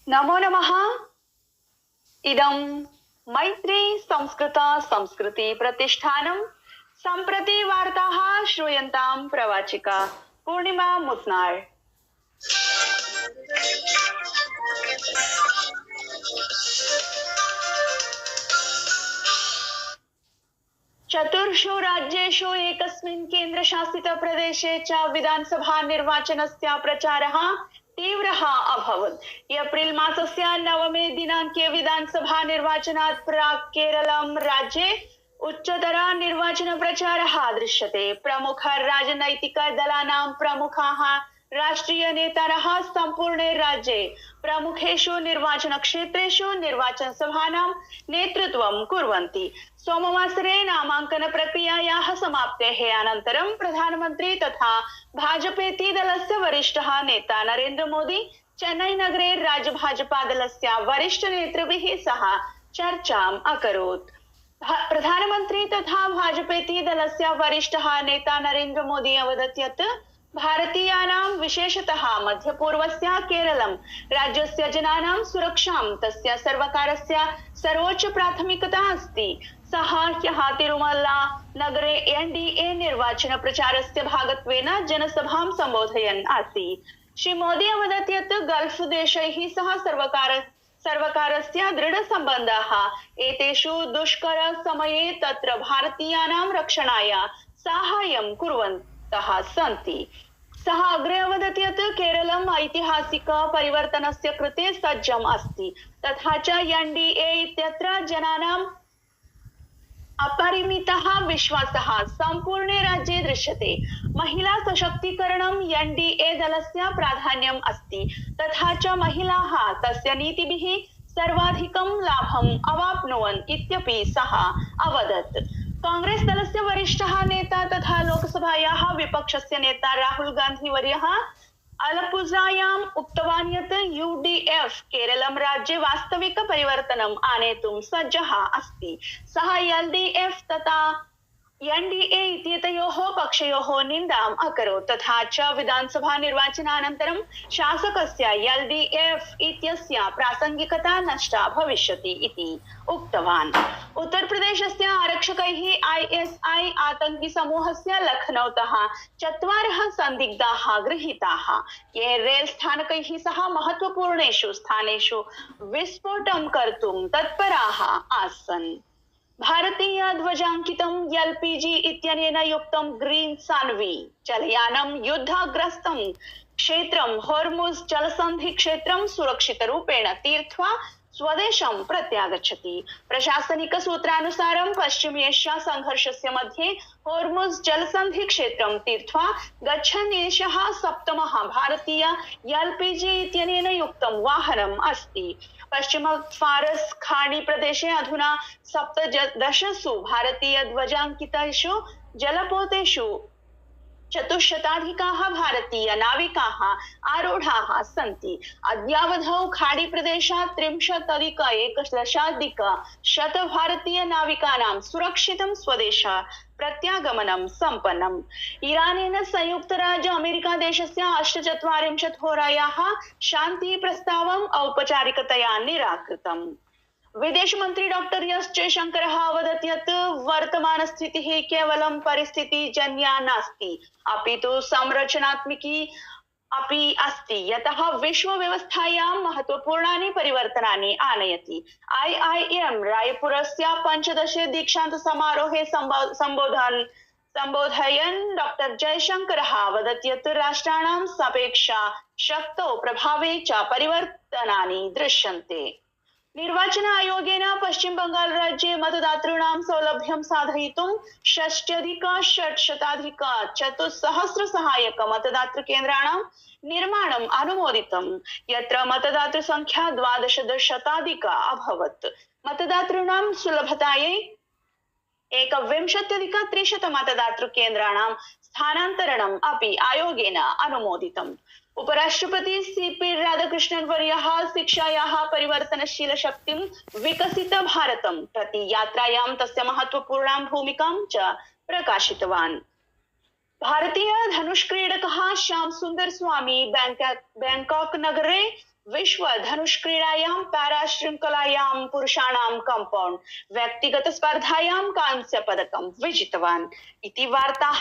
नमो नमः। इदं मैत्री संस्कृत संस्कृति प्रतिष्ठानं सम्प्रति वार्ताः श्रूयन्तां प्रवाचिका पूर्णिमा मुत्नाळ्। चतुर्षु राज्येषु एकस्मिन् केन्द्रशासितप्रदेशे च विधानसभा निर्वाचनस्य प्रचारः तीव्रः अभवत्। एप्रिल् मासस्य 9 दिनाङ्के विधानसभा निर्वाचनात् प्राक् केरलं राज्ये उच्चतर निर्वाचनप्रचारः दृश्यते। प्रमुख राजनैतिकदलानां प्रमुखाः राष्ट्रीय नेतारः सम्पूर्णे राज्ये प्रमुखेषु निर्वाचनक्षेत्रेषु निर्वाचनसभानां नेतृत्वं कुर्वन्ति। सोमवासरे नामाङ्कन प्रक्रियायाः समाप्तेः अनन्तरं प्रधानमन्त्री तथा भाजपेति दलस्य वरिष्ठः नेता नरेन्द्र मोदी चेन्नईनगरे राज्यभाजपादलस्य वरिष्ठनेतृभिः सह चर्चाम् अकरोत्। प्रधानमन्त्री तथा भाजपेति दलस्य वरिष्ठः नेता नरेन्द्र मोदी अवदत् यत् भारतीयानां विशेषतः मध्यपूर्वस्य केरलं राज्यस्य जनानां सुरक्षां तस्य सर्वकारस्य सर्वोच्च प्राथमिकता अस्ति। सः ह्यः तिरुमल्ला नगरे एनडीए निर्वाचन प्रचारस्य भागत्वेन जनसभां सम्बोधयन् आसीत्। श्री मोदी अवदत् यत् गल्फ देशैः सह सर्वकारस्य दृढसम्बन्धाः एतेषु दुष्कर समये तत्र भारतीयानां रक्षणाय साहाय्यं कुर्वन्तः सन्ति। सः अग्रे अवदत् यत् केरलम् ऐतिहासिक परिवर्तनस्य कृते सज्जम् अस्ति तथा च एनडीए इत्यत्र जनानां अपरिमितः विश्वासः सम्पूर्णे राज्ये दृश्यते। महिला सशक्तीकरणं एनडीए दलस्य प्राधान्यम् अस्ति तथा च महिलाः तस्य नीतिभिः सर्वाधिकं लाभम् अवाप्नुवन् इत्यपि सः अवदत्। कांग्रेस दलस्य वरिष्ठः नेता तथा लोकसभायाः विपक्षस्य नेता राहुल गांधी वर्यः अलपुझायाम् उक्तवान् यत् यूडीएफ केरलं राज्ये वास्तविक परिवर्तनम् आनेतुं सज्जः अस्ति। सः एलडीएफ तथा एनडीए इत्येतयोः पक्षयोः निन्दाम् अकरोत् तथा च विधानसभा निर्वाचनानन्तरं शासकस्य एलडीएफ इत्यस्य प्रासङ्गिकता नष्टा भविष्यति इति उक्तवान्। उत्तर प्रदेशस्य आरक्षकैः आईएसआई आतङ्कि समूहस्य लखनौतः 4 सन्दिग्धाः गृहीताः, ये रेल स्थानकैः सह महत्वपूर्णेषु स्थानेषु विस्फोटं कर्तुं तत्पराः आसन्। भारतीय ध्वजाङ्कितं एलपीजी इत्यनेन युक्तं ग्रीन सान्वी जलयानं युद्धग्रस्तं क्षेत्रं होर्मुज जलसन्धि क्षेत्रं सुरक्षितरूपेण तीर्त्वा स्वदेशं प्रत्यागच्छति। प्रशासनिक सूत्रानुसारं पश्चिम एशिया संघर्षस्य मध्ये होर्मुज जलसन्धि क्षेत्रं तीर्त्वा गच्छन् एषः 7मः भारतीय एलपीजी इत्यनेन युक्तं वाहनम् अस्ति। पश्चिम फारस खाड़ी प्रदेशे अधुना 17 भारतीय ध्वजाङ्कितेषु जलपोतेषु 400 भारतीय नाविकाः आरूढाः सन्ति। अद्यावधौ खाड़ी प्रदेशात् 30+1 भारतीय नाविकानां सुरक्षितं स्वदेश प्रत्यागमनं सम्पन्नम्। ईरानेन संयुक्त राज्य अमेरिका देशस्य 48 होरायाः शान्ति प्रस्तावम् औपचारिकतया निराकृतम्। विदेश मंत्री डॉक्टर एस जयशंकरः अवदत् यत् वर्तमान स्थितिः केवलं परिस्थितिजन्या नास्ति, अपि तु संरचनात्मिकी अपि अस्ति, यतः विश्वव्यवस्थायां महत्वपूर्णानि परिवर्तनानि आनयति। आईआईएम रायपुरस्य 15 दीक्षान्त समारोहे सम्बोधयन् डॉक्टर जयशंकरः अवदत् यत् राष्ट्राणां सापेक्षा शक्तौ प्रभावे च परिवर्तनानि दृश्यन्ते। निर्वाचन आयोगेन पश्चिम बंगाल राज्ये मतदातॄणां सौलभ्यं साधयितुं 6,600 सहायक मतदातृकेन्द्राणां निर्माणम् अनुमोदितम्, यत्र मतदातृसंख्या 12% अभवत्। मतदातॄणां सुलभतायै 21,300 मतदातृकेन्द्राणां स्थानान्तरणम् अपि आयोगेन अनुमोदितम्। उपराष्ट्रपति सीपी राधाकृष्णन वर्यः शिक्षायाः परिवर्तनशील शक्तिं विकसित भारतं प्रति यात्रायां तस्य महत्वपूर्णां भूमिकां च प्रकाशितवान्। भारतीय धनुष क्रीडकः श्याम सुंदर स्वामी बैंकॉक नगरे विश्व धनुष्क्रीडायां पैराशृङ्खलायां पुरुषाणां कम्पौण्ड् व्यक्तिगतस्पर्धायां कांस्यपदकं विजितवान् इति वार्ताः।